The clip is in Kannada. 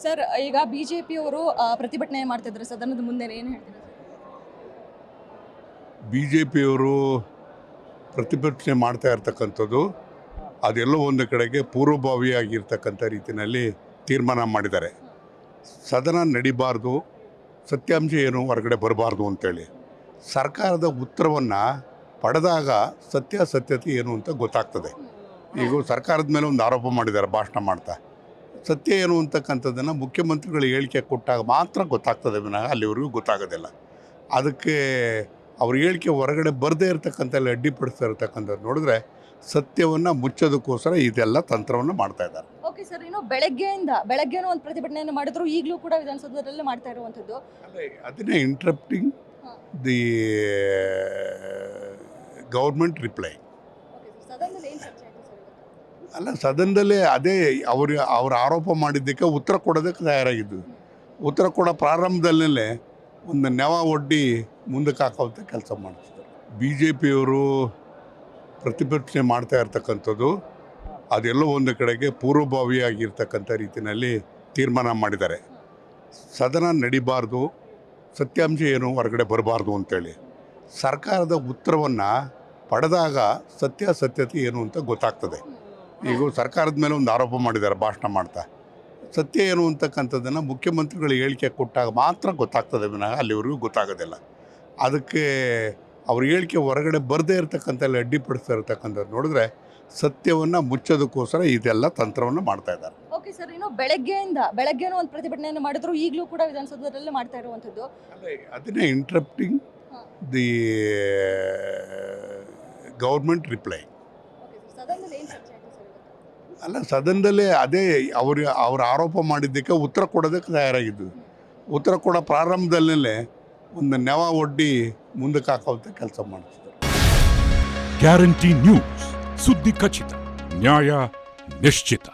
ಸರ್, ಈಗ ಬಿಜೆಪಿಯವರು ಪ್ರತಿಭಟನೆ ಮಾಡ್ತಿದ್ದಾರೆ ಸದನದ ಮುಂದೆ, ಏನು ಹೇಳ್ತೀರಾ? ಬಿಜೆಪಿಯವರು ಪ್ರತಿಭಟನೆ ಮಾಡ್ತಾ ಇರ್ತಕ್ಕಂಥದ್ದು ಅದೆಲ್ಲೋ ಒಂದು ಕಡೆಗೆ ಪೂರ್ವಭಾವಿಯಾಗಿರ್ತಕ್ಕಂಥ ರೀತಿಯಲ್ಲಿ ತೀರ್ಮಾನ ಮಾಡಿದ್ದಾರೆ. ಸದನ ನಡಿಬಾರ್ದು, ಸತ್ಯಾಂಶ ಏನು ಹೊರಗಡೆ ಬರಬಾರ್ದು ಅಂತೇಳಿ ಸರ್ಕಾರದ ಉತ್ತರವನ್ನು ಪಡೆದಾಗ ಸತ್ಯಾಸತ್ಯತೆ ಏನು ಅಂತ ಗೊತ್ತಾಗ್ತದೆ. ಈಗ ಸರ್ಕಾರದ ಮೇಲೆ ಒಂದು ಆರೋಪ ಮಾಡಿದ್ದಾರೆ ಭಾಷಣ ಮಾಡ್ತಾ. ಸತ್ಯ ಏನು ಅಂತಕ್ಕಂಥದ್ದನ್ನು ಮುಖ್ಯಮಂತ್ರಿಗಳು ಹೇಳಿಕೆ ಕೊಟ್ಟಾಗ ಮಾತ್ರ ಗೊತ್ತಾಗ್ತದೆ ವಿನಃ ಅಲ್ಲಿವರೆಗೂ ಗೊತ್ತಾಗೋದಿಲ್ಲ. ಅದಕ್ಕೆ ಅವ್ರ ಹೇಳಿಕೆ ಹೊರಗಡೆ ಬರದೇ ಇರತಕ್ಕಂಥ ಅಡ್ಡಿಪಡಿಸ್ತಾ ಇರ್ತಕ್ಕಂಥದ್ದು ನೋಡಿದ್ರೆ ಸತ್ಯವನ್ನು ಮುಚ್ಚೋದಕ್ಕೋಸ್ಕರ ಇದೆಲ್ಲ ತಂತ್ರವನ್ನು ಮಾಡ್ತಾ ಇದ್ದಾರೆ. ಓಕೆ ಸರ್, ಇನ್ನು ಬೆಳಗ್ಗೆನೂ ಒಂದು ಪ್ರತಿಭಟನೆಯನ್ನು ಮಾಡಿದ್ರು, ಈಗಲೂ ಕೂಡ ವಿಧಾನಸೌಧದಲ್ಲೇ ಮಾಡ್ತಾ ಇರುವಂಥದ್ದು. ಅದನ್ನೇ ಇಂಟ್ರಪ್ಟಿಂಗ್ ದಿ ಗೌರ್ಮೆಂಟ್ ರಿಪ್ಲೈ. ಅಲ್ಲ, ಸದನದಲ್ಲೇ ಅದೇ ಅವ್ರು ಆರೋಪ ಮಾಡಿದ್ದಕ್ಕೆ ಉತ್ತರ ಕೊಡೋದಕ್ಕೆ ತಯಾರಾಗಿದ್ದು. ಉತ್ತರ ಕೊಡೋ ಪ್ರಾರಂಭದಲ್ಲೇ ಒಂದು ನೆವ ಒಡ್ಡಿ ಮುಂದಕ್ಕೆ ಹಾಕೋಂಥ ಕೆಲಸ ಮಾಡ್ತಿದ್ದಾರೆ. ಬಿ ಜೆ ಪಿಯವರು ಪ್ರತಿಭಟನೆ ಮಾಡ್ತಾ ಇರ್ತಕ್ಕಂಥದ್ದು ಅದೆಲ್ಲೋ ಒಂದು ಕಡೆಗೆ ಪೂರ್ವಭಾವಿಯಾಗಿರ್ತಕ್ಕಂಥ ರೀತಿಯಲ್ಲಿ ತೀರ್ಮಾನ ಮಾಡಿದ್ದಾರೆ. ಸದನ ನಡಿಬಾರ್ದು, ಸತ್ಯಾಂಶ ಏನು ಹೊರಗಡೆ ಬರಬಾರ್ದು ಅಂತೇಳಿ ಸರ್ಕಾರದ ಉತ್ತರವನ್ನು ಪಡೆದಾಗ ಸತ್ಯಾಸತ್ಯತೆ ಏನು ಅಂತ ಗೊತ್ತಾಗ್ತದೆ. ಈಗ ಸರ್ಕಾರದ ಮೇಲೆ ಒಂದು ಆರೋಪ ಮಾಡಿದ್ದಾರೆ ಭಾಷಣ ಮಾಡ್ತಾ. ಸತ್ಯ ಏನು ಅಂತಕ್ಕಂಥದ್ದನ್ನು ಮುಖ್ಯಮಂತ್ರಿಗಳು ಹೇಳಿಕೆ ಕೊಟ್ಟಾಗ ಮಾತ್ರ ಗೊತ್ತಾಗ್ತದೆ ವಿನಃ ಅಲ್ಲಿವರೆಗೂ ಗೊತ್ತಾಗೋದಿಲ್ಲ. ಅದಕ್ಕೆ ಅವ್ರ ಹೇಳಿಕೆ ಹೊರಗಡೆ ಬರದೇ ಇರತಕ್ಕಂಥ ಅಡ್ಡಿಪಡಿಸ್ತಾ ಇರ್ತಕ್ಕಂಥದ್ದು ನೋಡಿದ್ರೆ ಸತ್ಯವನ್ನು ಮುಚ್ಚೋದಕ್ಕೋಸ್ಕರ ಇದೆಲ್ಲ ತಂತ್ರವನ್ನು ಮಾಡ್ತಾ ಇದ್ದಾರೆ. ಓಕೆ ಸರ್, ಇನ್ನು ಬೆಳಗ್ಗೆನೂ ಒಂದು ಪ್ರತಿಭಟನೆಯನ್ನು ಮಾಡಿದ್ರು, ಈಗಲೂ ಕೂಡ ವಿಧಾನಸೌಧದಲ್ಲೇ ಮಾಡ್ತಾ ಇರುವಂಥದ್ದು. ಅದನ್ನೇ ಇಂಟ್ರಪ್ಟಿಂಗ್ ದಿ ಗೌರ್ಮೆಂಟ್ ರಿಪ್ಲೈ. ಅಲ್ಲ, ಸದನದಲ್ಲೇ ಅದೇ ಅವ್ರ ಆರೋಪ ಮಾಡಿದ್ದಕ್ಕೆ ಉತ್ತರ ಕೊಡೋದಕ್ಕೆ ತಯಾರಾಗಿದ್ದು. ಉತ್ತರ ಕೊಡೋ ಪ್ರಾರಂಭದಲ್ಲೇ ಒಂದು ನೆವ ಒಡ್ಡಿ ಮುಂದಕ್ಕೆ ಹಾಕೋಂಥ ಕೆಲಸ ಮಾಡ್ತಿದ್ದಾರೆ. ಗ್ಯಾರಂಟಿ ನ್ಯೂಸ್, ಸುದ್ದಿ ಖಚಿತ, ನ್ಯಾಯ ನಿಶ್ಚಿತ.